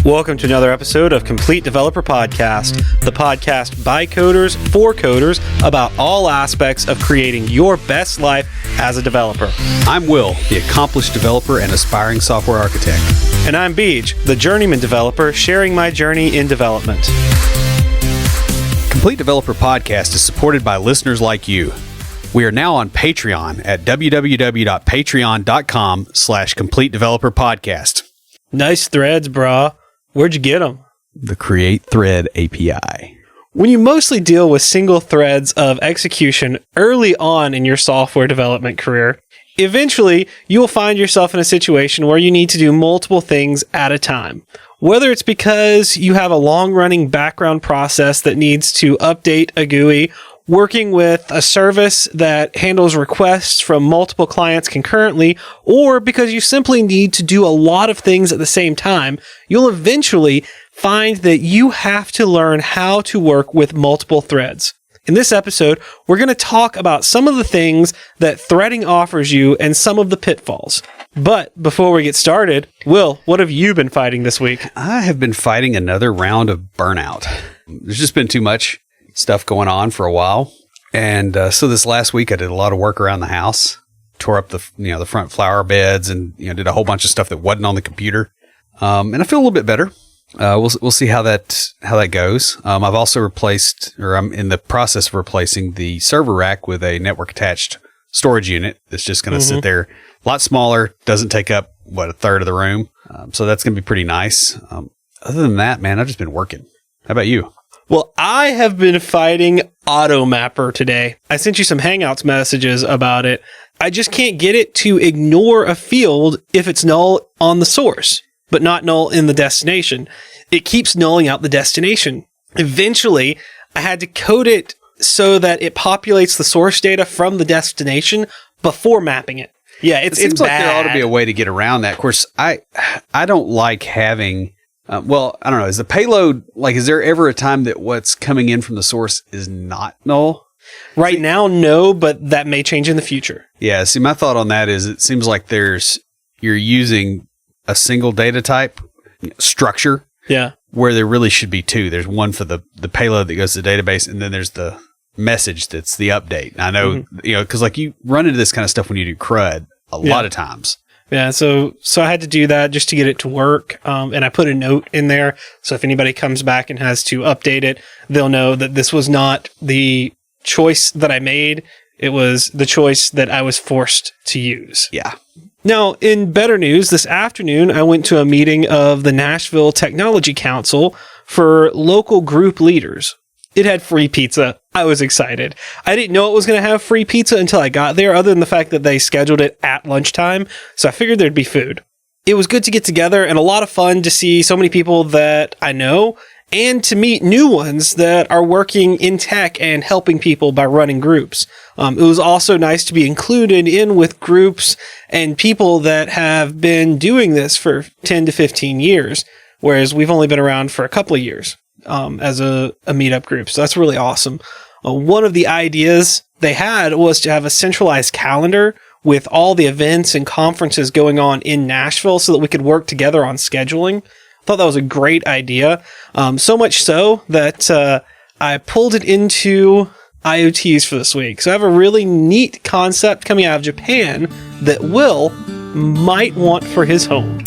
Welcome to another episode of Complete Developer Podcast, the podcast by coders for coders about all aspects of creating your best life as a developer. I'm Will, the accomplished developer and aspiring software architect. And I'm Beej, the journeyman developer, sharing my journey in development. Complete Developer Podcast is supported by listeners like you. We are now on Patreon at www.patreon.com/Complete Developer Podcast. Nice threads, brah. Where'd you get them? The Create Thread API. When you mostly deal with single threads of execution early on in your software development career, eventually you will find yourself in a situation where you need to do multiple things at a time. Whether it's because you have a long-running background process that needs to update a GUI, working with a service that handles requests from multiple clients concurrently, or because you simply need to do a lot of things at the same time, you'll eventually find that you have to learn how to work with multiple threads. In this episode, we're going to talk about some of the things that threading offers you and some of the pitfalls. But before we get started, Will, what have you been fighting this week? I have been fighting another round of burnout. There's just been too much stuff going on for a while. And so this last week I did a lot of work around the house, tore up the front flower beds and did a whole bunch of stuff that wasn't on the computer. And I feel a little bit better. We'll see how that goes. I've also I'm in the process of replacing the server rack with a network attached storage unit that's just going to sit there, a lot smaller, doesn't take up a third of the room. So that's going to be pretty nice. Other than that, man, I've just been working. How about you? Well, I have been fighting AutoMapper today. I sent you some Hangouts messages about it. I just can't get it to ignore a field if it's null on the source, but not null in the destination. It keeps nulling out the destination. Eventually, I had to code it so that it populates the source data from the destination before mapping it. Yeah, it seems like bad. There ought to be a way to get around that. Of course, I don't like having... I don't know. Is the payload, is there ever a time that what's coming in from the source is not null? Right now, no, but that may change in the future. Yeah. See, my thought on that is it seems like you're using a single data type structure. Yeah. Where there really should be two. There's one for the payload that goes to the database, and then there's the message that's the update. And I know, because you run into this kind of stuff when you do CRUD a lot of times. Yeah, so I had to do that just to get it to work, and I put a note in there, so if anybody comes back and has to update it, they'll know that this was not the choice that I made, it was the choice that I was forced to use. Yeah. Now, in better news, this afternoon, I went to a meeting of the Nashville Technology Council for local group leaders. It had free pizza. I was excited. I didn't know it was going to have free pizza until I got there, other than the fact that they scheduled it at lunchtime, so I figured there'd be food. It was good to get together and a lot of fun to see so many people that I know and to meet new ones that are working in tech and helping people by running groups. It was also nice to be included in with groups and people that have been doing this for 10 to 15 years, whereas we've only been around for a couple of years. As a meetup group. So that's really awesome. One of the ideas they had was to have a centralized calendar with all the events and conferences going on in Nashville so that we could work together on scheduling. I thought that was a great idea. So much so that I pulled it into IoTs for this week. So I have a really neat concept coming out of Japan that Will might want for his home.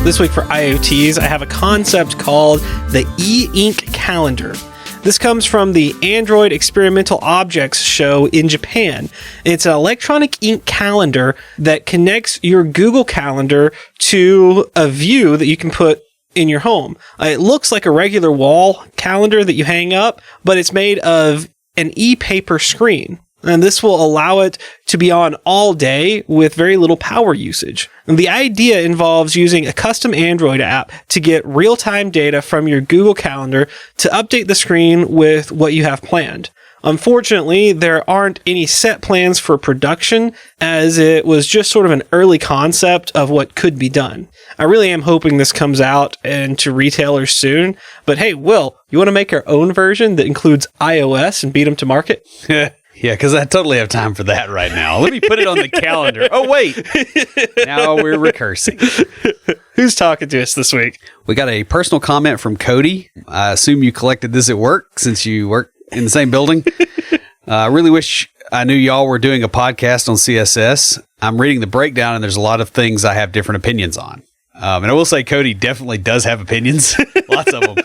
This week for IoTs, I have a concept called the e-ink calendar. This comes from the Android Experimental Objects show in Japan. It's an electronic ink calendar that connects your Google Calendar to a view that you can put in your home. It looks like a regular wall calendar that you hang up, but it's made of an e-paper screen. And this will allow it to be on all day with very little power usage. And the idea involves using a custom Android app to get real-time data from your Google Calendar to update the screen with what you have planned. Unfortunately, there aren't any set plans for production, as it was just sort of an early concept of what could be done. I really am hoping this comes out and to retailers soon, but hey, Will, you want to make our own version that includes iOS and beat them to market? Yeah, because I totally have time for that right now. Let me put it on the calendar. Oh, wait. Now we're recursing. Who's talking to us this week? We got a personal comment from Cody. I assume you collected this at work since you work in the same building. I really wish I knew y'all were doing a podcast on CSS. I'm reading the breakdown and there's a lot of things I have different opinions on. And I will say Cody definitely does have opinions, lots of them.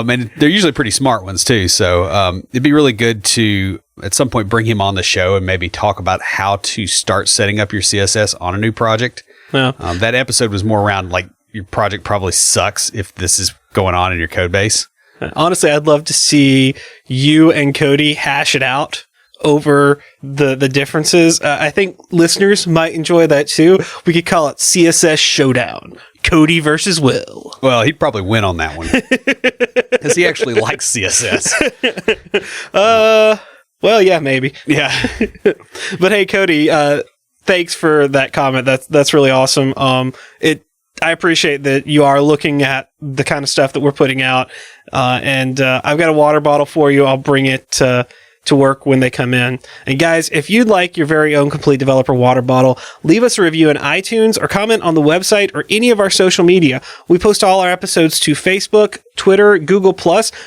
And they're usually pretty smart ones too. So it'd be really good to at some point bring him on the show and maybe talk about how to start setting up your CSS on a new project. Yeah. That episode was more around like your project probably sucks if this is going on in your code base. Honestly, I'd love to see you and Cody hash it out over the differences. I think listeners might enjoy that too. We could call it CSS Showdown. Cody versus Will. Well, he'd probably win on that one because he actually likes CSS. Well, yeah, maybe. Yeah. But hey, Cody, thanks for that comment. That's really awesome. I appreciate that you are looking at the kind of stuff that we're putting out. And I've got a water bottle for you. I'll bring it to work when they come in. And guys, if you'd like your very own Complete Developer water bottle, leave us a review in iTunes or comment on the website or any of our social media. We post all our episodes to Facebook, Twitter, Google+.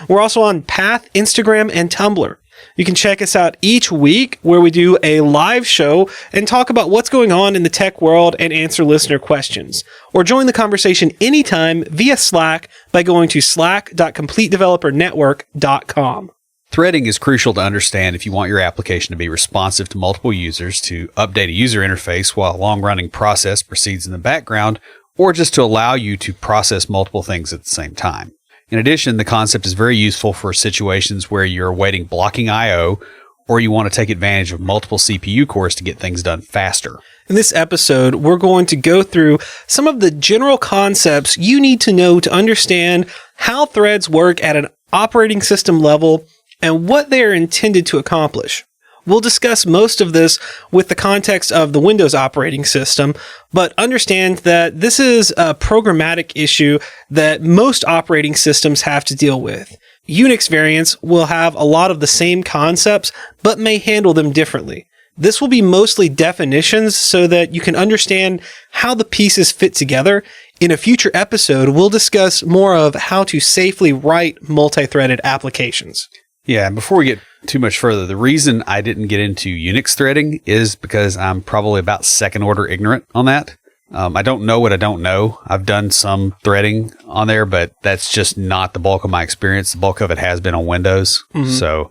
We're also on Path, Instagram, and Tumblr. You can check us out each week where we do a live show and talk about what's going on in the tech world and answer listener questions. Or join the conversation anytime via Slack by going to slack.completedevelopernetwork.com. Threading is crucial to understand if you want your application to be responsive to multiple users, to update a user interface while a long-running process proceeds in the background, or just to allow you to process multiple things at the same time. In addition, the concept is very useful for situations where you're awaiting blocking I/O or you want to take advantage of multiple CPU cores to get things done faster. In this episode, we're going to go through some of the general concepts you need to know to understand how threads work at an operating system level and what they are intended to accomplish. We'll discuss most of this with the context of the Windows operating system, but understand that this is a programmatic issue that most operating systems have to deal with. Unix variants will have a lot of the same concepts, but may handle them differently. This will be mostly definitions so that you can understand how the pieces fit together. In a future episode, we'll discuss more of how to safely write multi-threaded applications. Yeah, and before we get too much further, the reason I didn't get into Unix threading is because I'm probably about second order ignorant on that. I don't know what I don't know. I've done some threading on there, but that's just not the bulk of my experience. The bulk of it has been on Windows. Mm-hmm. So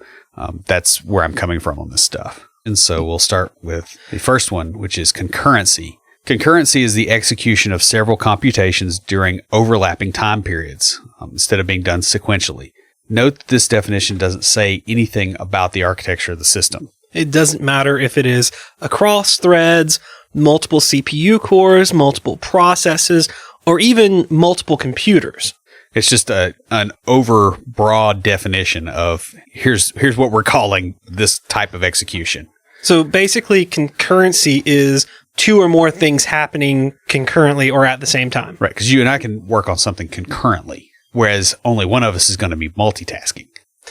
that's where I'm coming from on this stuff. And so we'll start with the first one, which is concurrency. Concurrency is the execution of several computations during overlapping time periods instead of being done sequentially. Note that this definition doesn't say anything about the architecture of the system. It doesn't matter if it is across threads, multiple CPU cores, multiple processes, or even multiple computers. It's just an overbroad definition of here's what we're calling this type of execution. So basically, concurrency is two or more things happening concurrently or at the same time. Right, because you and I can work on something concurrently. Whereas only one of us is going to be multitasking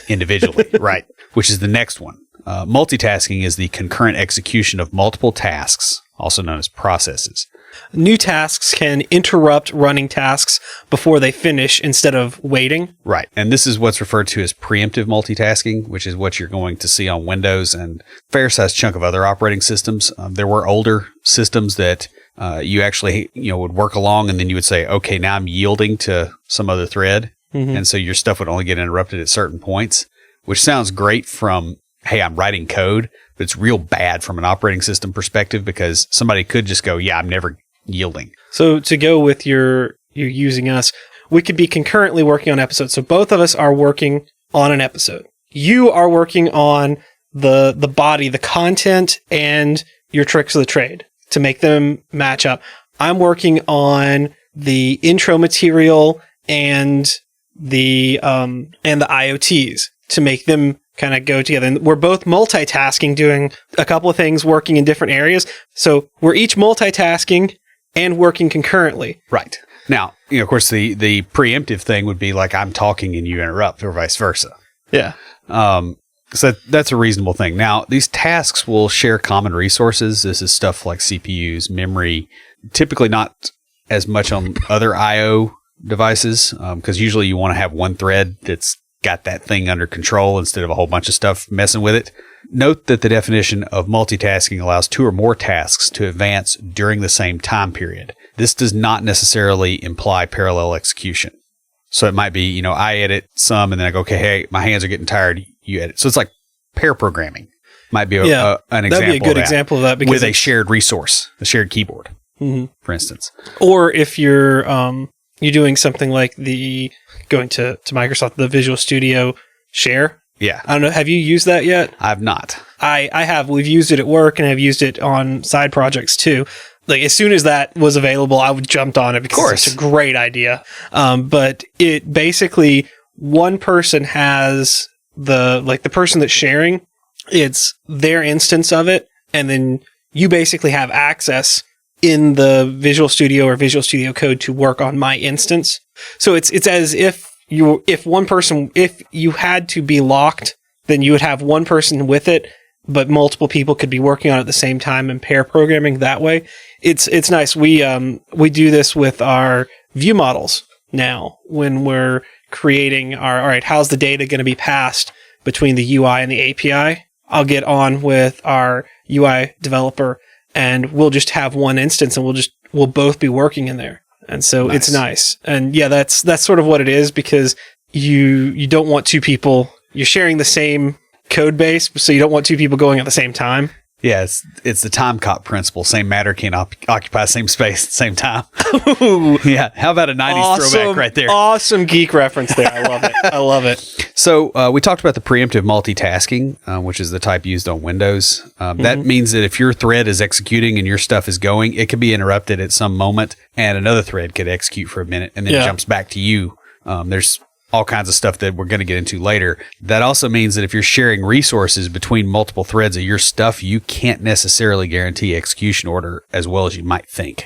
individually, right? Which is the next one. Multitasking is the concurrent execution of multiple tasks, also known as processes. New tasks can interrupt running tasks before they finish instead of waiting. Right. And this is what's referred to as preemptive multitasking, which is what you're going to see on Windows and a fair-sized chunk of other operating systems. There were older systems that you actually, would work along and then you would say, okay, now I'm yielding to some other thread. Mm-hmm. And so your stuff would only get interrupted at certain points, which sounds great from, hey, I'm writing code, but it's real bad from an operating system perspective because somebody could just go, yeah, I'm never yielding. So to go with you're using us, we could be concurrently working on episodes. So both of us are working on an episode. You are working on the body, the content, and your tricks of the trade to make them match up. I'm working on the intro material and the IoTs to make them kind of go together. And we're both multitasking, doing a couple of things, working in different areas. So we're each multitasking and working concurrently. Right. Now, of course, the preemptive thing would be like I'm talking and you interrupt, or vice versa. Yeah. So that's a reasonable thing. Now, these tasks will share common resources. This is stuff like CPUs, memory, typically not as much on other I/O devices, because usually you want to have one thread that's got that thing under control instead of a whole bunch of stuff messing with it. Note that the definition of multitasking allows 2 or more tasks to advance during the same time period. This does not necessarily imply parallel execution. So it might be, I edit some and then I go, okay, hey, my hands are getting tired. You edit. So it's like pair programming. Might be an example. That'd be a good example of that because with a shared resource, a shared keyboard, for instance. Or if you're doing something like going to Microsoft, the Visual Studio Share. Yeah. I don't know. Have you used that yet? I've not. I have. We've used it at work and I've used it on side projects too. Like as soon as that was available, I jumped on it because it's a great idea. But it basically, one person has the person that's sharing, it's their instance of it. And then you basically have access in the Visual Studio or Visual Studio Code to work on my instance. So it's as if if you had to be locked, then you would have one person with it, but multiple people could be working on it at the same time and pair programming that way. It's nice. We do this with our view models now when we're creating all right, how's the data going to be passed between the UI and the API? I'll get on with our UI developer and we'll just have one instance and we'll both be working in there. And so It's nice. And yeah, that's sort of what it is because you don't want 2 people, you're sharing the same code base, so you don't want 2 people going at the same time. Yeah, it's the time cop principle. Same matter can't occupy same space at the same time. Yeah, how about a 90s throwback right there? Awesome geek reference there. I love it. I love it. So we talked about the preemptive multitasking, which is the type used on Windows. That means that if your thread is executing and your stuff is going, it could be interrupted at some moment, and another thread could execute for a minute, and then it jumps back to you. There's all kinds of stuff that we're going to get into later. That also means that if you're sharing resources between multiple threads of your stuff, you can't necessarily guarantee execution order as well as you might think.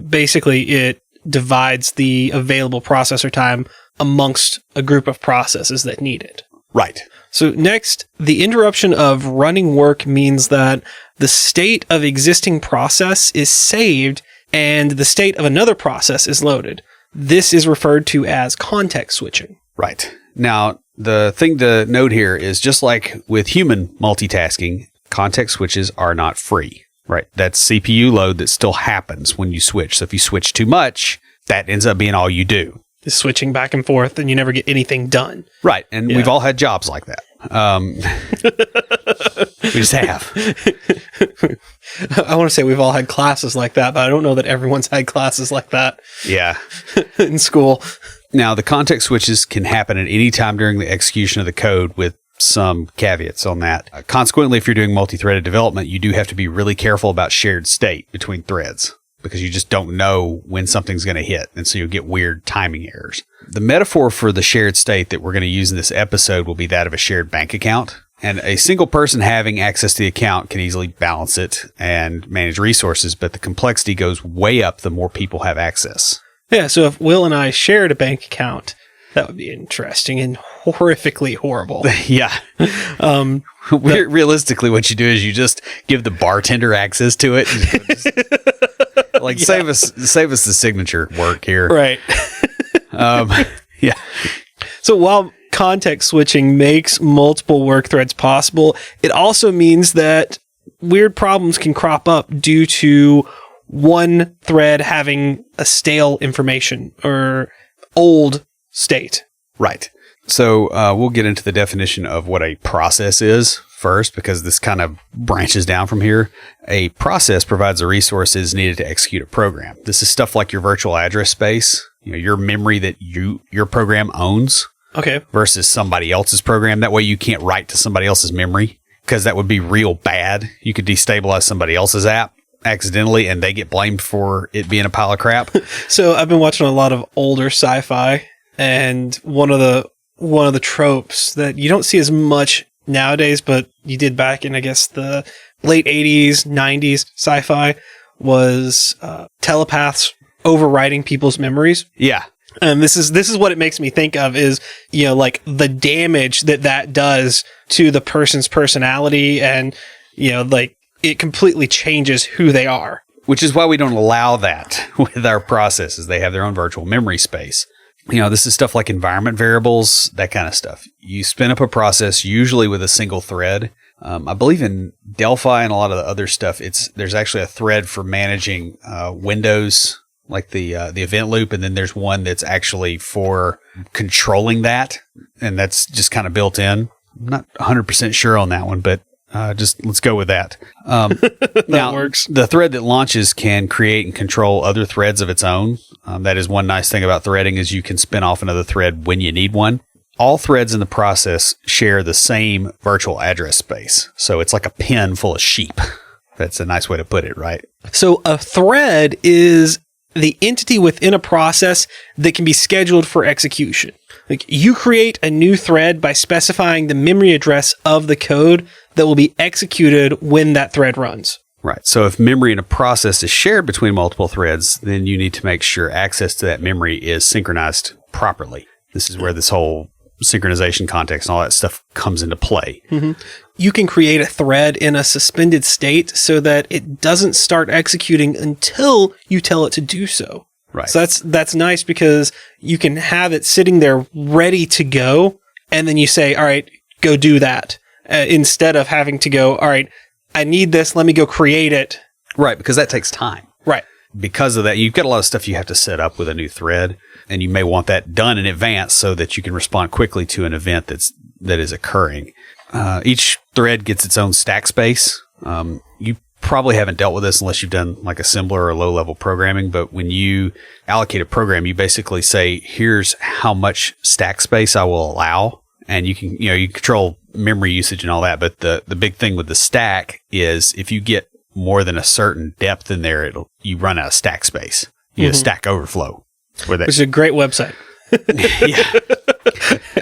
Basically, it divides the available processor time amongst a group of processes that need it. Right. So next, the interruption of running work means that the state of existing process is saved and the state of another process is loaded. This is referred to as context switching. Right. Now, the thing to note here is just like with human multitasking, context switches are not free. Right. That's CPU load that still happens when you switch. So if you switch too much, that ends up being all you do. Just switching back and forth and you never get anything done. Right. And we've all had jobs like that. We just have. I want to say we've all had classes like that, but I don't know that everyone's had classes like that. Yeah. In school. Now, the context switches can happen at any time during the execution of the code with some caveats on that. Consequently, if you're doing multi-threaded development, you do have to be really careful about shared state between threads because you just don't know when something's going to hit. And so you'll get weird timing errors. The metaphor for the shared state that we're going to use in this episode will be that of a shared bank account. And a single person having access to the account can easily balance it and manage resources, but the complexity goes way up the more people have access. Yeah, so if Will and I shared a bank account, that would be interesting and horrifically horrible. Yeah. Realistically, what you do is you just give the bartender access to it. Save us the signature work here. Right. Yeah. So while context switching makes multiple work threads possible, it also means that weird problems can crop up due to one thread having a stale information or old state. Right. So we'll get into the definition of what a process is first, because this kind of branches down from here. A process provides the resources needed to execute a program. This is stuff like your virtual address space, your memory that your program owns. Okay. Versus somebody else's program. That way you can't write to somebody else's memory, because that would be real bad. You could destabilize somebody else's app accidentally and they get blamed for it being a pile of crap. So I've been watching a lot of older sci-fi, and one of the one of the tropes that you don't see as much nowadays, but you did back in, I guess, the late 80s, 90s sci-fi was telepaths overriding people's memories. Yeah. And this is what it makes me think of is, like the damage that does to the person's personality, and, like it completely changes who they are. Which is why we don't allow that with our processes. They have their own virtual memory space. This is stuff like environment variables, that kind of stuff. You spin up a process usually with a single thread. I believe in Delphi and a lot of the other stuff, there's actually a thread for managing windows, like the event loop, and then there's one that's actually for controlling that, and that's just kind of built in. I'm not 100% sure on that one, but just let's go with that. That now, works. The thread that launches can create and control other threads of its own. That is one nice thing about threading, is you can spin off another thread when you need one. All threads in the process share the same virtual address space. So it's like a pen full of sheep. That's a nice way to put it, right? So a thread is the entity within a process that can be scheduled for execution. Like, you create a new thread by specifying the memory address of the code that will be executed when that thread runs. Right. So if memory in a process is shared between multiple threads, then you need to make sure access to that memory is synchronized properly. This is where this whole synchronization context and all that stuff comes into play. Mm-hmm. You can create a thread in a suspended state so that it doesn't start executing until you tell it to do so. Right. So that's nice, because you can have it sitting there ready to go, and then you say, all right, go do that, instead of having to go, all right, I need this, let me go create it. Right, because that takes time. Right. Because of that, you've got a lot of stuff you have to set up with a new thread, and you may want that done in advance so that you can respond quickly to an event that is occurring. Each thread gets its own stack space. You probably haven't dealt with this unless you've done like assembler or low-level programming, but when you allocate a program, you basically say, here's how much stack space I will allow, and you can, you control memory usage and all that, but the big thing with the stack is if you get more than a certain depth in there, you run out of stack space. You get Stack Overflow. Which is a great website. Yeah.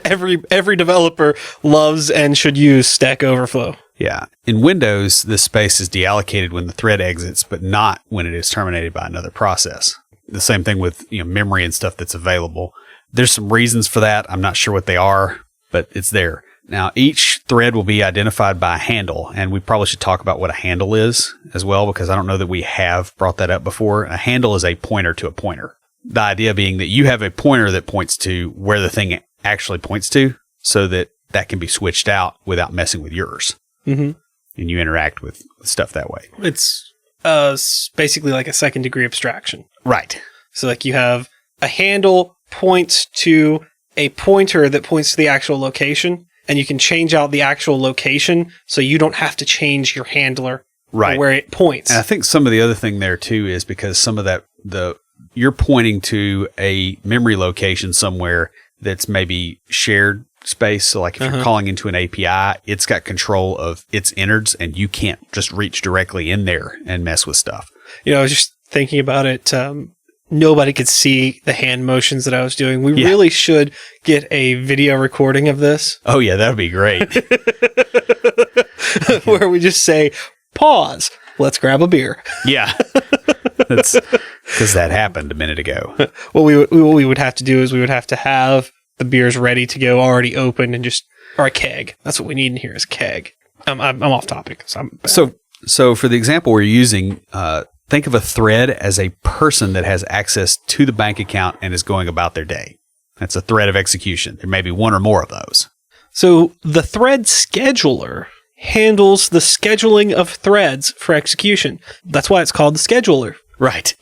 Every developer loves and should use Stack Overflow. Yeah. In Windows, this space is deallocated when the thread exits, but not when it is terminated by another process. The same thing with memory and stuff that's available. There's some reasons for that. I'm not sure what they are, but it's there. Now, each thread will be identified by a handle, and we probably should talk about what a handle is as well, because I don't know that we have brought that up before. A handle is a pointer to a pointer. The idea being that you have a pointer that points to where the thing actually points to, so that can be switched out without messing with yours. Mm-hmm. And you interact with stuff that way. It's basically like a second degree abstraction. Right. So like you have a handle points to a pointer that points to the actual location, and you can change out the actual location so you don't have to change your handler right where it points. And I think some of the other thing there too is because some of that, you're pointing to a memory location somewhere that's maybe shared space. So like if you're calling into an API, it's got control of its innards, and you can't just reach directly in there and mess with stuff. I was just thinking about it. Nobody could see the hand motions that I was doing. We really should get a video recording of this. Oh yeah, that would be great. Where we just say, pause, let's grab a beer. Yeah. That's because that happened a minute ago. What we would have to do is we would have to have the beers ready to go, already opened, and or a keg. That's what we need in here, is a keg. I'm off topic. So for the example we're using, think of a thread as a person that has access to the bank account and is going about their day. That's a thread of execution. There may be one or more of those. So the thread scheduler handles the scheduling of threads for execution. That's why it's called the scheduler. Right.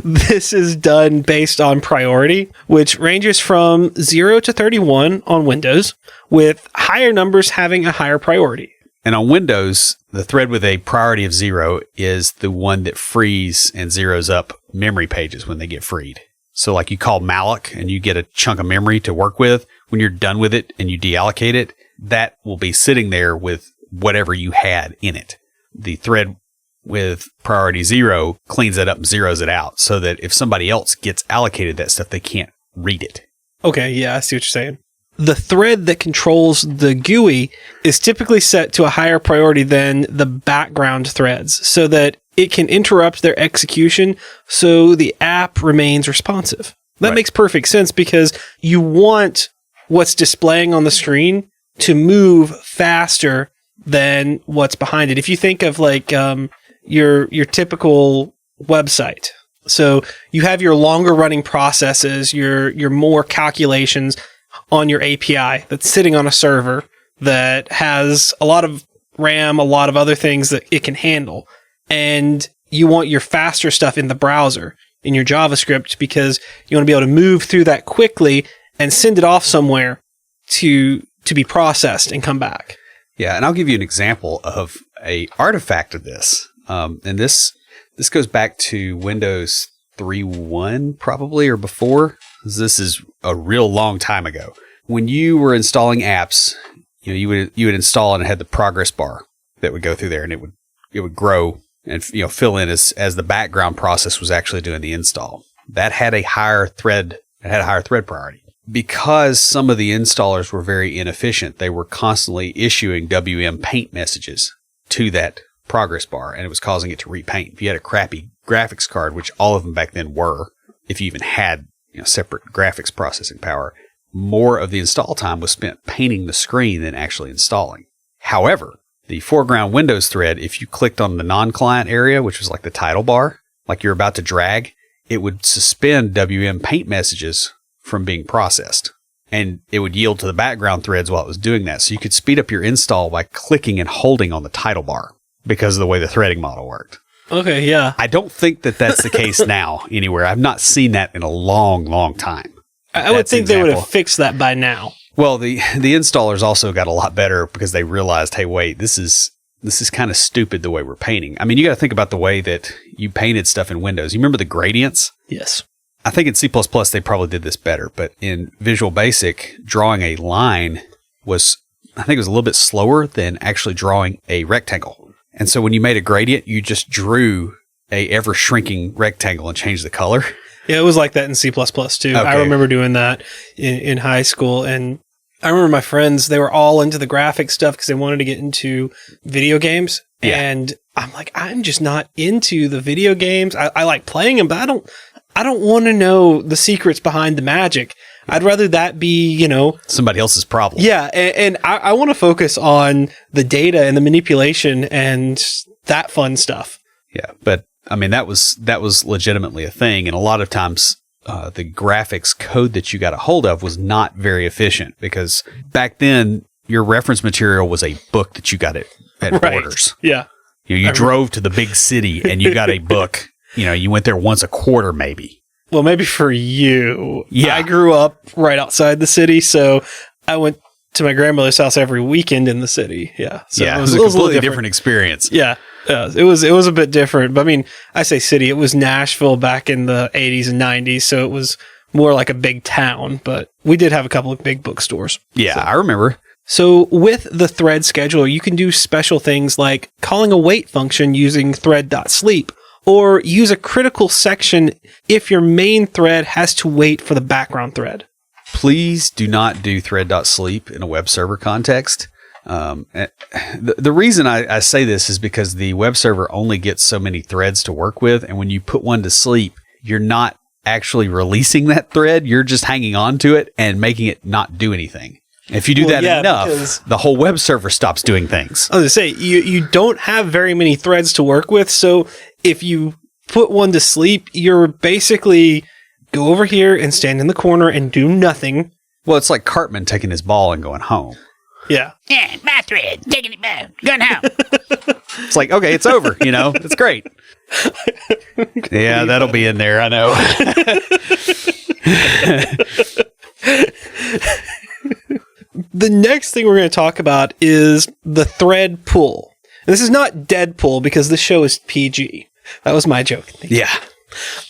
This is done based on priority, which ranges from 0 to 31 on Windows, with higher numbers having a higher priority. And on Windows, the thread with a priority of 0 is the one that frees and zeroes up memory pages when they get freed. So like you call malloc and you get a chunk of memory to work with. When you're done with it and you deallocate it, that will be sitting there with whatever you had in it. The thread with priority 0 cleans that up and zeroes it out, so that if somebody else gets allocated that stuff, they can't read it. Okay, yeah, I see what you're saying. The thread that controls the GUI is typically set to a higher priority than the background threads so that it can interrupt their execution so the app remains responsive. That makes perfect sense because you want what's displaying on the screen to move faster than what's behind it. If you think of like your typical website, so you have your longer running processes, your more calculations on your API that's sitting on a server that has a lot of RAM, a lot of other things that it can handle. And you want your faster stuff in the browser, in your JavaScript, because you want to be able to move through that quickly and send it off somewhere to be processed and come back. Yeah, and I'll give you an example of a artifact of this. And this goes back to Windows 3.1 probably, or before. This is a real long time ago. When you were installing apps, you would install and it had the progress bar that would go through there, and it would grow and fill in as the background process was actually doing the install. That had a higher thread. It had a higher thread priority. Because some of the installers were very inefficient, they were constantly issuing WM paint messages to that progress bar, and it was causing it to repaint. If you had a crappy graphics card, which all of them back then were, if you even had separate graphics processing power, more of the install time was spent painting the screen than actually installing. However, the foreground Windows thread, if you clicked on the non-client area, which was like the title bar, like you're about to drag, it would suspend WM paint messages from being processed, and it would yield to the background threads while it was doing that. So you could speed up your install by clicking and holding on the title bar because of the way the threading model worked. Okay, yeah. I don't think that that's the case now anywhere. I've not seen that in a long, long time. I would think they would have fixed that by now. Well, the installers also got a lot better because they realized, hey, wait, this is kind of stupid the way we're painting. I mean, you got to think about the way that you painted stuff in Windows. You remember the gradients? Yes. I think in C++ they probably did this better, but in Visual Basic, drawing a line was a little bit slower than actually drawing a rectangle. And so when you made a gradient, you just drew a ever shrinking rectangle and changed the color. Yeah, it was like that in C++ too. Okay. I remember doing that in high school. And I remember my friends, they were all into the graphic stuff because they wanted to get into video games. Yeah. And I'm like, I'm just not into the video games. I like playing them, but I don't want to know the secrets behind the magic. I'd rather that be, somebody else's problem. Yeah. And I want to focus on the data and the manipulation and that fun stuff. Yeah. But I mean, that was legitimately a thing. And a lot of times, the graphics code that you got a hold of was not very efficient because back then your reference material was a book that you got at Borders. Yeah. You drove to the big city and you got a book. You went there once a quarter, maybe. Well, maybe for you. Yeah. I grew up right outside the city, so I went to my grandmother's house every weekend in the city. Yeah. So it was a completely different experience. Yeah. It was a bit different. But I mean, I say city, it was Nashville back in the 80s and 90s, so it was more like a big town, but we did have a couple of big bookstores. Yeah, so. I remember. So with the thread scheduler, you can do special things like calling a wait function using thread.sleep, or use a critical section if your main thread has to wait for the background thread. Please do not do thread.sleep in a web server context. The reason I say this is because the web server only gets so many threads to work with, and when you put one to sleep, you're not actually releasing that thread. You're just hanging on to it and making it not do anything. If you do that enough, the whole web server stops doing things. I was going to say, you don't have very many threads to work with, so if you put one to sleep, you're basically go over here and stand in the corner and do nothing. Well, it's like Cartman taking his ball and going home. Yeah. Yeah, my thread, taking it back, going home. It's like, okay, it's over, it's great. Yeah, that'll be in there, I know. The next thing we're going to talk about is the thread pool. And this is not Deadpool because this show is PG. That was my joke. Yeah.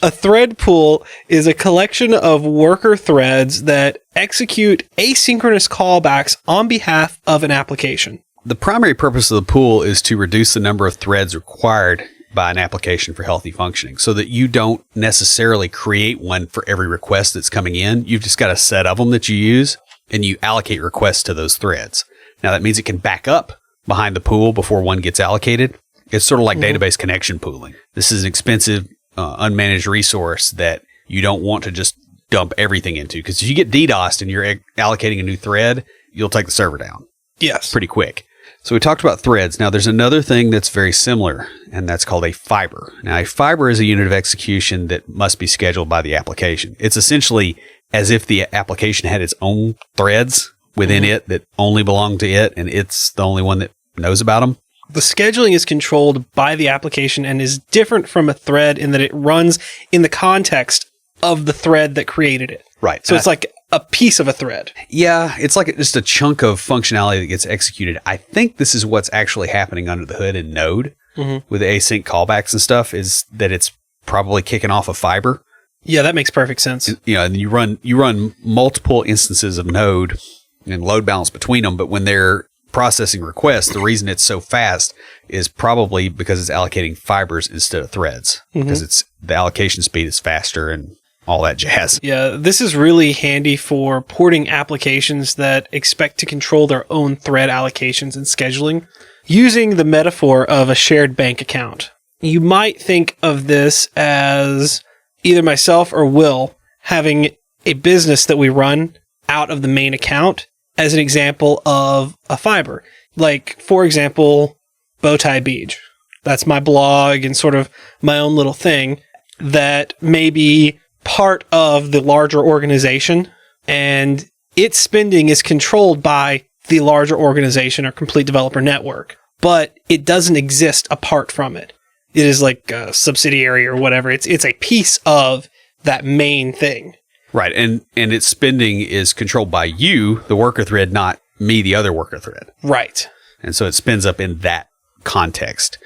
A thread pool is a collection of worker threads that execute asynchronous callbacks on behalf of an application. The primary purpose of the pool is to reduce the number of threads required by an application for healthy functioning, so that you don't necessarily create one for every request that's coming in. You've just got a set of them that you use, and you allocate requests to those threads. Now, that means it can back up behind the pool before one gets allocated. It's sort of like database connection pooling. This is an expensive, unmanaged resource that you don't want to just dump everything into, because if you get DDoSed and you're allocating a new thread, you'll take the server down. Yes. Pretty quick. So we talked about threads. Now, there's another thing that's very similar, and that's called a fiber. Now, a fiber is a unit of execution that must be scheduled by the application. It's essentially as if the application had its own threads within it that only belong to it, and it's the only one that knows about them. The scheduling is controlled by the application and is different from a thread in that it runs in the context of the thread that created it. Right. So it's like a piece of a thread. Yeah, it's like just a chunk of functionality that gets executed. I think this is what's actually happening under the hood in Node with async callbacks and stuff, is that it's probably kicking off a fiber. Yeah, that makes perfect sense. You know, and you run multiple instances of Node and load balance between them, but when they're processing requests, the reason it's so fast is probably because it's allocating fibers instead of threads, because the allocation speed is faster and all that jazz. Yeah, this is really handy for porting applications that expect to control their own thread allocations and scheduling. Using the metaphor of a shared bank account, you might think of this as either myself or Will having a business that we run out of the main account as an example of a fiber. Like, for example, Bowtie Beach. That's my blog and sort of my own little thing that may be part of the larger organization, and its spending is controlled by the larger organization or complete developer network, but it doesn't exist apart from it. It is like a subsidiary or whatever. It's a piece of that main thing. Right. And its spending is controlled by you, the worker thread, not me, the other worker thread. Right. And so it spins up in that context.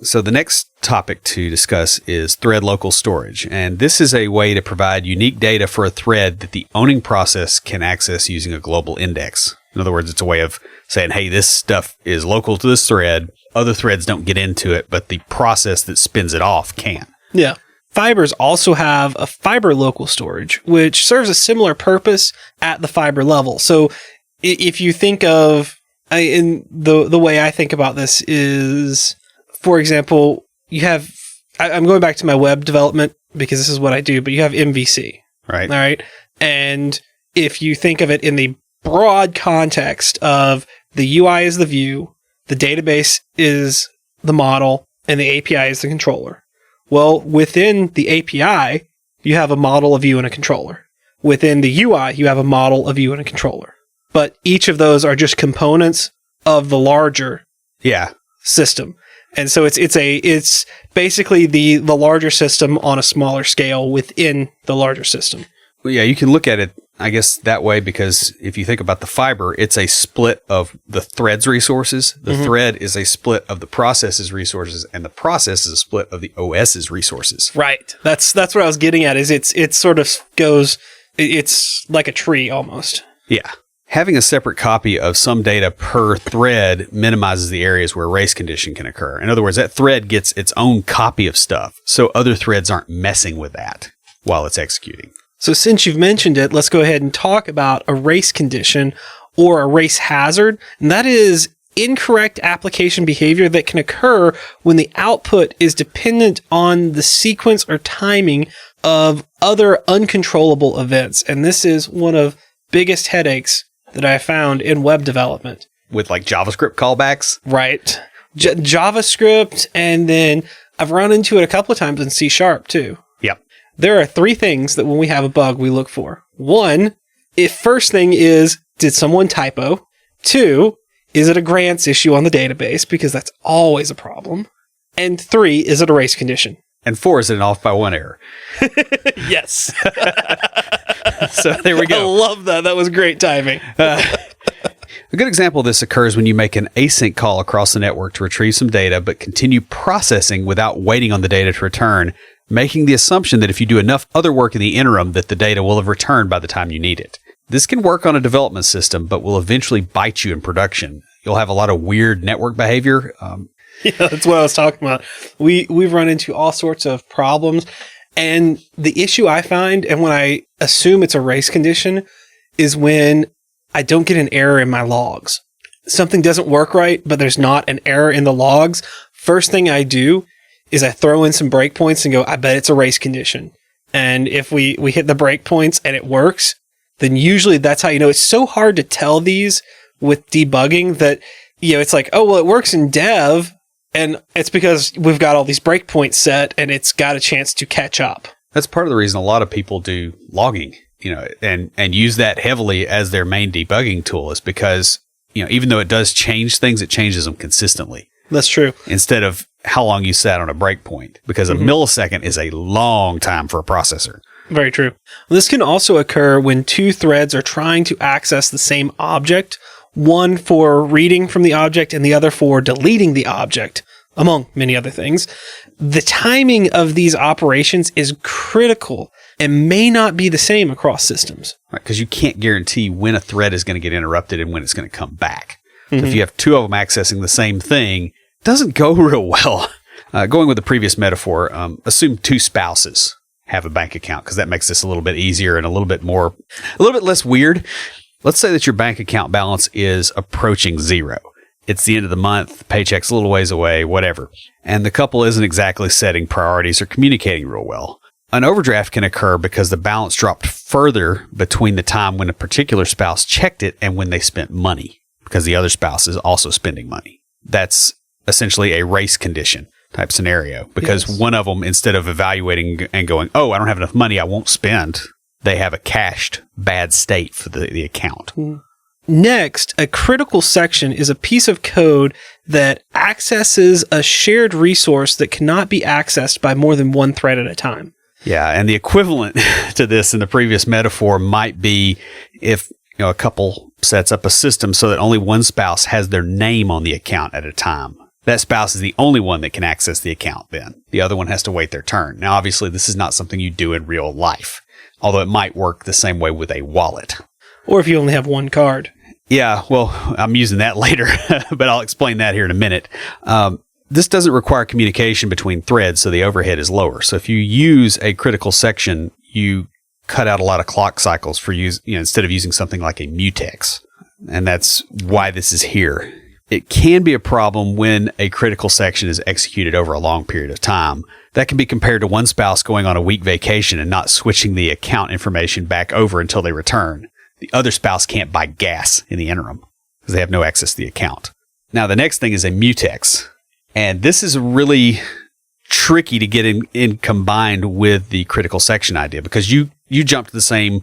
So the next topic to discuss is thread local storage. And this is a way to provide unique data for a thread that the owning process can access using a global index. In other words, it's a way of saying, hey, this stuff is local to this thread. Other threads don't get into it, but the process that spins it off can. Yeah. Fibers also have a fiber local storage, which serves a similar purpose at the fiber level. So if you think of, in the way I think about this is, for example, you have, I'm going back to my web development because this is what I do, but you have MVC. Right. All right. And if you think of it in the broad context of the UI is the view, the database is the model, and the API is the controller. Well, within the API, you have a model, a view, and a controller. Within the UI, you have a model, a view, and a controller. But each of those are just components of the larger system. And so it's basically the larger system on a smaller scale within the larger system. Well, yeah, you can look at it, I guess, that way, because if you think about the fiber, it's a split of the thread's resources. The thread is a split of the process's resources, and the process is a split of the OS's resources. Right. That's what I was getting at, is it sort of goes, it's like a tree almost. Yeah. Having a separate copy of some data per thread minimizes the areas where race condition can occur. In other words, that thread gets its own copy of stuff, so other threads aren't messing with that while it's executing. So since you've mentioned it, let's go ahead and talk about a race condition or a race hazard. And that is incorrect application behavior that can occur when the output is dependent on the sequence or timing of other uncontrollable events. And this is one of biggest headaches that I found in web development. With like JavaScript callbacks? Right. JavaScript, and then I've run into it a couple of times in C# too. Yep. There are three things that when we have a bug, we look for. One, first thing is, did someone typo? Two, is it a grants issue on the database? Because that's always a problem. And three, is it a race condition? And four, is it an off by one error? Yes. So there we go. I love that. That was great timing. A good example of this occurs when you make an async call across the network to retrieve some data, but continue processing without waiting on the data to return, making the assumption that if you do enough other work in the interim, that the data will have returned by the time you need it. This can work on a development system, but will eventually bite you in production. You'll have a lot of weird network behavior. Yeah, that's what I was talking about. We've run into all sorts of problems. And the issue I find, and when I assume it's a race condition, is when I don't get an error in my logs. Something doesn't work right, but there's not an error in the logs. First thing I do is I throw in some breakpoints and go, I bet it's a race condition. And if we hit the breakpoints and it works, then usually that's how you know. It's so hard to tell these with debugging that, it's like, oh, well, it works in dev. And it's because we've got all these breakpoints set and it's got a chance to catch up. That's part of the reason a lot of people do logging, and use that heavily as their main debugging tool is because, even though it does change things, it changes them consistently. That's true. Instead of how long you sat on a breakpoint, because a millisecond is a long time for a processor. Very true. This can also occur when two threads are trying to access the same object, one for reading from the object and the other for deleting the object, among many other things. The timing of these operations is critical and may not be the same across systems. Right, because you can't guarantee when a thread is going to get interrupted and when it's going to come back. So if you have two of them accessing the same thing, it doesn't go real well. Going with the previous metaphor, assume two spouses have a bank account because that makes this a little bit easier and a little bit less weird. Let's say that your bank account balance is approaching zero. It's the end of the month, paycheck's a little ways away, whatever. And the couple isn't exactly setting priorities or communicating real well. An overdraft can occur because the balance dropped further between the time when a particular spouse checked it and when they spent money, because the other spouse is also spending money. That's essentially a race condition type scenario, because one of them, instead of evaluating and going, oh, I don't have enough money, I won't spend, they have a cached bad state for the account. Next, a critical section is a piece of code that accesses a shared resource that cannot be accessed by more than one thread at a time. Yeah, and the equivalent to this in the previous metaphor might be if a couple sets up a system so that only one spouse has their name on the account at a time. That spouse is the only one that can access the account then. The other one has to wait their turn. Now, obviously, this is not something you do in real life, although it might work the same way with a wallet. Or if you only have one card. Yeah, well, I'm using that later, but I'll explain that here in a minute. This doesn't require communication between threads, so the overhead is lower. So if you use a critical section, you cut out a lot of clock cycles for instead of using something like a mutex. And that's why this is here. It can be a problem when a critical section is executed over a long period of time. That can be compared to one spouse going on a week vacation and not switching the account information back over until they return. The other spouse can't buy gas in the interim because they have no access to the account. Now, the next thing is a mutex. And this is really tricky to get in combined with the critical section idea, because you jumped the same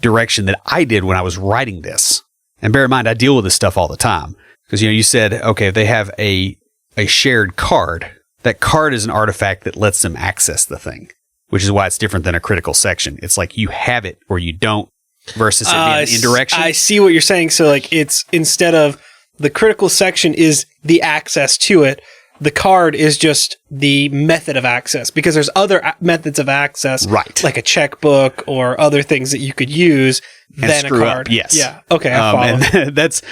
direction that I did when I was writing this. And bear in mind, I deal with this stuff all the time. Because, you said, okay, if they have a shared card, that card is an artifact that lets them access the thing, which is why it's different than a critical section. It's like you have it or you don't versus it being indirection. I see what you're saying. So, like, it's instead of the critical section is the access to it, the card is just the method of access, because there's other methods of access, right? Like a checkbook or other things that you could use than a card. Up, yes. Yeah. Okay. I follow. And that's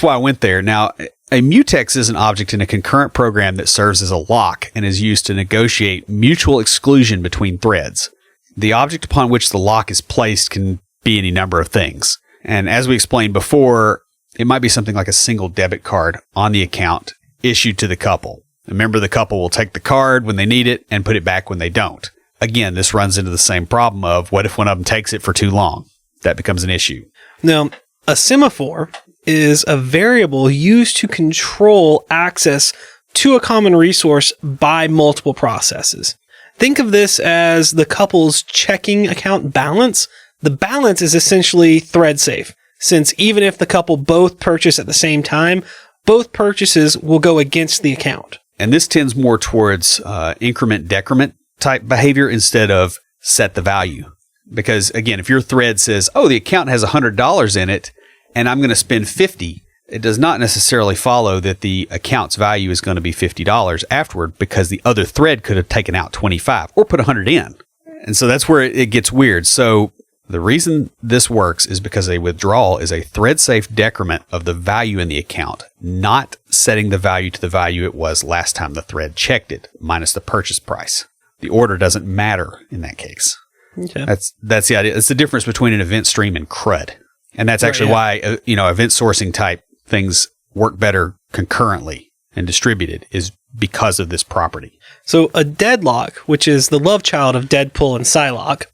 why I went there. Now, a mutex is an object in a concurrent program that serves as a lock and is used to negotiate mutual exclusion between threads. The object upon which the lock is placed can be any number of things. And as we explained before, it might be something like a single debit card on the account issued to the couple. A member of the couple will take the card when they need it and put it back when they don't. Again, this runs into the same problem of what if one of them takes it for too long? That becomes an issue. Now, a semaphore is a variable used to control access to a common resource by multiple processes. Think of this as the couple's checking account balance. The balance is essentially thread safe, since even if the couple both purchase at the same time, both purchases will go against the account. And this tends more towards increment-decrement type behavior instead of set the value. Because, again, if your thread says, oh, the account has $100 in it, and I'm going to spend $50, it does not necessarily follow that the account's value is going to be $50 afterward, because the other thread could have taken out $25 or put $100 in. And so that's where it gets weird. So The reason this works is because a withdrawal is a thread-safe decrement of the value in the account, not setting the value to the value it was last time the thread checked it, minus the purchase price. The order doesn't matter in that case. Okay. That's the idea. It's the difference between an event stream and CRUD. And that's actually why, event sourcing type things work better concurrently and distributed is because of this property. So a deadlock, which is the love child of Deadpool and Psylocke.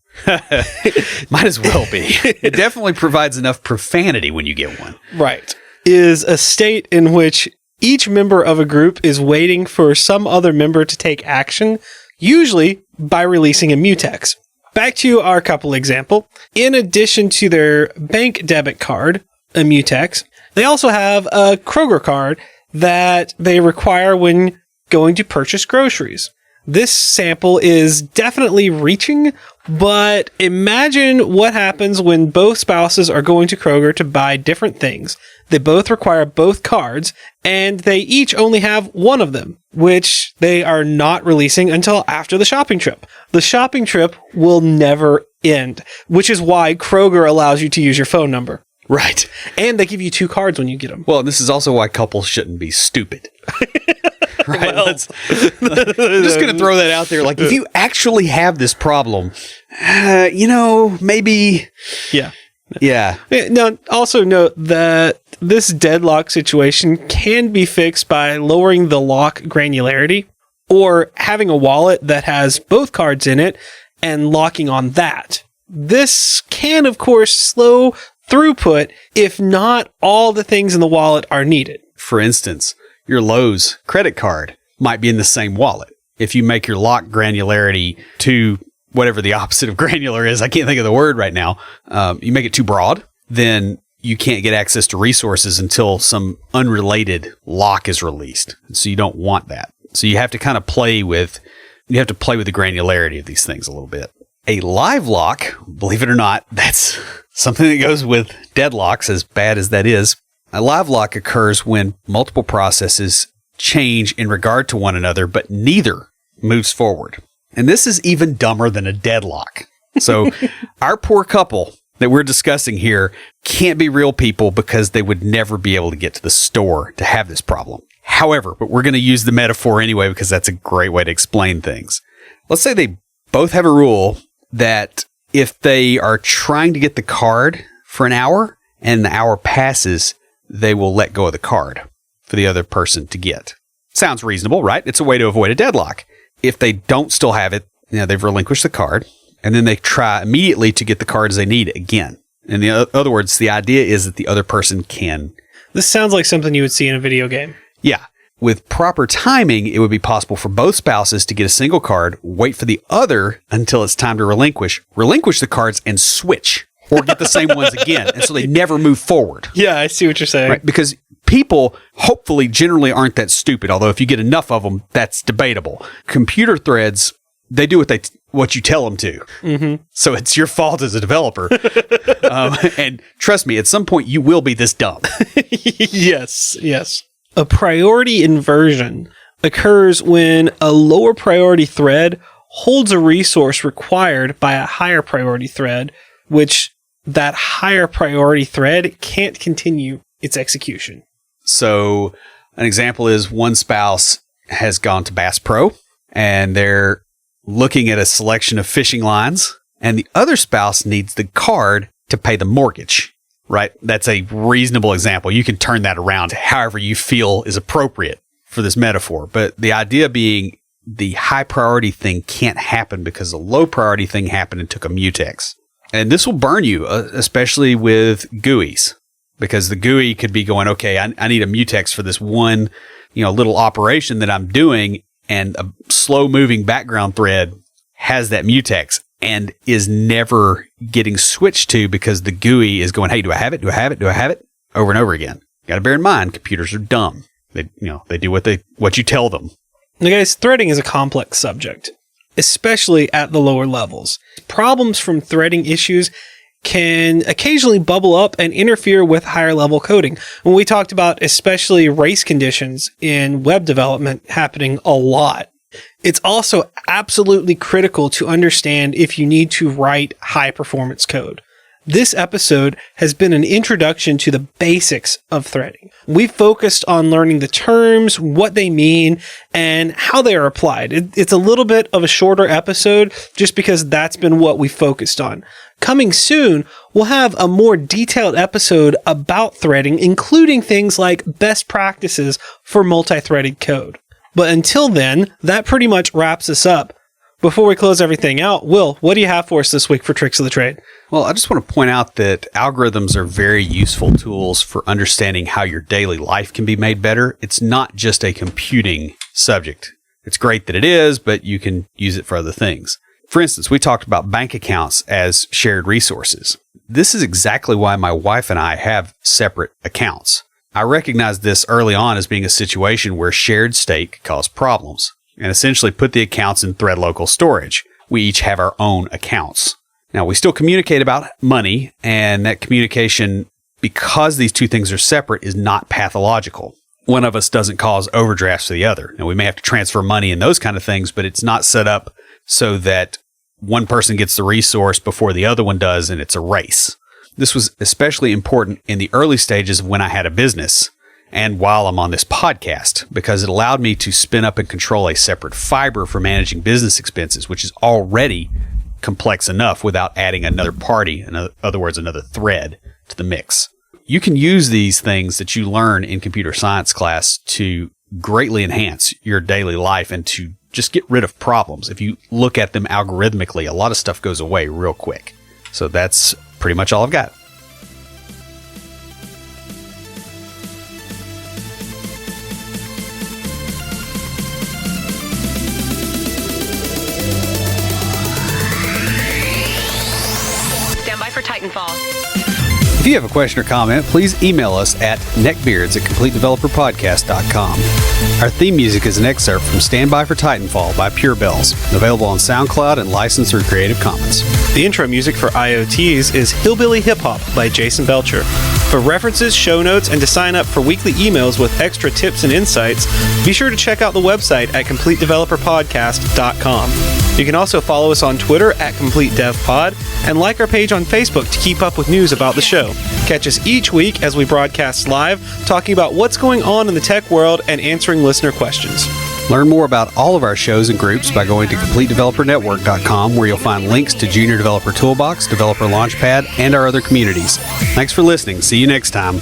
Might as well be. It definitely provides enough profanity when you get one. Right. Is a state in which each member of a group is waiting for some other member to take action, usually by releasing a mutex. Back to our couple example. In addition to their bank debit card, a mutex, they also have a Kroger card that they require when going to purchase groceries. This sample is definitely reaching, but imagine what happens when both spouses are going to Kroger to buy different things. They both require both cards, and they each only have one of them, which they are not releasing until after the shopping trip. The shopping trip will never end, which is why Kroger allows you to use your phone number. Right. And they give you 2 cards when you get them. Well, this is also why couples shouldn't be stupid. Right. Well, I'm just going to throw that out there. Like, if you actually have this problem, maybe. Yeah. Yeah. Now, also note that this deadlock situation can be fixed by lowering the lock granularity or having a wallet that has both cards in it and locking on that. This can, of course, slow throughput if not all the things in the wallet are needed. For instance, your Lowe's credit card might be in the same wallet. If you make your lock granularity to whatever the opposite of granular is, I can't think of the word right now, you make it too broad, then you can't get access to resources until some unrelated lock is released. So you don't want that. So you have to kind of play with the granularity of these things a little bit. A live lock, believe it or not, that's something that goes with deadlocks, as bad as that is. A live lock occurs when multiple processes change in regard to one another, but neither moves forward. And this is even dumber than a deadlock. So our poor couple that we're discussing here can't be real people because they would never be able to get to the store to have this problem. However, but we're going to use the metaphor anyway because that's a great way to explain things. Let's say they both have a rule that if they are trying to get the card for an hour and the hour passes, they will let go of the card for the other person to get. Sounds reasonable, right? It's a way to avoid a deadlock. If they don't still have it, they've relinquished the card, and then they try immediately to get the cards they need again. In other words, the idea is that the other person can. This sounds like something you would see in a video game. Yeah. With proper timing, it would be possible for both spouses to get a single card, wait for the other until it's time to relinquish the cards, and switch, or get the same ones again. And so they never move forward. Yeah, I see what you're saying. Right? Because people hopefully generally aren't that stupid, although if you get enough of them, that's debatable. Computer threads, they do what you tell them to. Mm-hmm. So it's your fault as a developer. And trust me, at some point you will be this dumb. Yes. A priority inversion occurs when a lower priority thread holds a resource required by a higher priority thread, which that higher priority thread can't continue its execution. So an example is one spouse has gone to Bass Pro and they're looking at a selection of fishing lines, and the other spouse needs the card to pay the mortgage, right? That's a reasonable example. You can turn that around however you feel is appropriate for this metaphor. But the idea being the high priority thing can't happen because the low priority thing happened and took a mutex. And this will burn you, especially with GUIs, because the GUI could be going, okay, I need a mutex for this one, little operation that I'm doing, and a slow moving background thread has that mutex and is never getting switched to because the GUI is going, hey, do I have it? Do I have it? Do I have it? Over and over again. Got to bear in mind, computers are dumb. They do what you tell them. Now, guys, threading is a complex subject, especially at the lower levels. Problems from threading issues can occasionally bubble up and interfere with higher level coding. When we talked about especially race conditions in web development happening a lot, It's also absolutely critical to understand if you need to write high-performance code. This episode has been an introduction to the basics of threading. We've focused on learning the terms, what they mean, and how they are applied. It's a little bit of a shorter episode just because that's been what we focused on. Coming soon, we'll have a more detailed episode about threading, including things like best practices for multi-threaded code. But until then, that pretty much wraps us up. Before we close everything out, Will, what do you have for us this week for Tricks of the Trade? Well, I just want to point out that algorithms are very useful tools for understanding how your daily life can be made better. It's not just a computing subject. It's great that it is, but you can use it for other things. For instance, we talked about bank accounts as shared resources. This is exactly why my wife and I have separate accounts. I recognized this early on as being a situation where shared state could cause problems, and essentially put the accounts in thread local storage. We each have our own accounts. Now, we still communicate about money, and that communication, because these two things are separate, is not pathological. One of us doesn't cause overdrafts to the other. Now, we may have to transfer money and those kind of things, but it's not set up so that one person gets the resource before the other one does, and it's a race. This was especially important in the early stages of when I had a business, and while I'm on this podcast, because it allowed me to spin up and control a separate fiber for managing business expenses, which is already complex enough without adding another party, in other words, another thread to the mix. You can use these things that you learn in computer science class to greatly enhance your daily life and to just get rid of problems. If you look at them algorithmically, a lot of stuff goes away real quick. So that's pretty much all I've got. For Titanfall. If you have a question or comment, please email us at neckbeards@CompleteDeveloperPodcast.com. Our theme music is an excerpt from Stand By for Titanfall by Pure Bells, available on SoundCloud and licensed through Creative Commons. The intro music for IoTs is Hillbilly Hip Hop by Jason Belcher. For references, show notes, and to sign up for weekly emails with extra tips and insights, be sure to check out the website at CompleteDeveloperPodcast.com. You can also follow us on Twitter at CompleteDevPod and like our page on Facebook to keep up with news about the show. Catch us each week as we broadcast live, talking about what's going on in the tech world and answering listener questions. Learn more about all of our shows and groups by going to CompleteDeveloperNetwork.com, where you'll find links to Junior Developer Toolbox, Developer Launchpad, and our other communities. Thanks for listening. See you next time.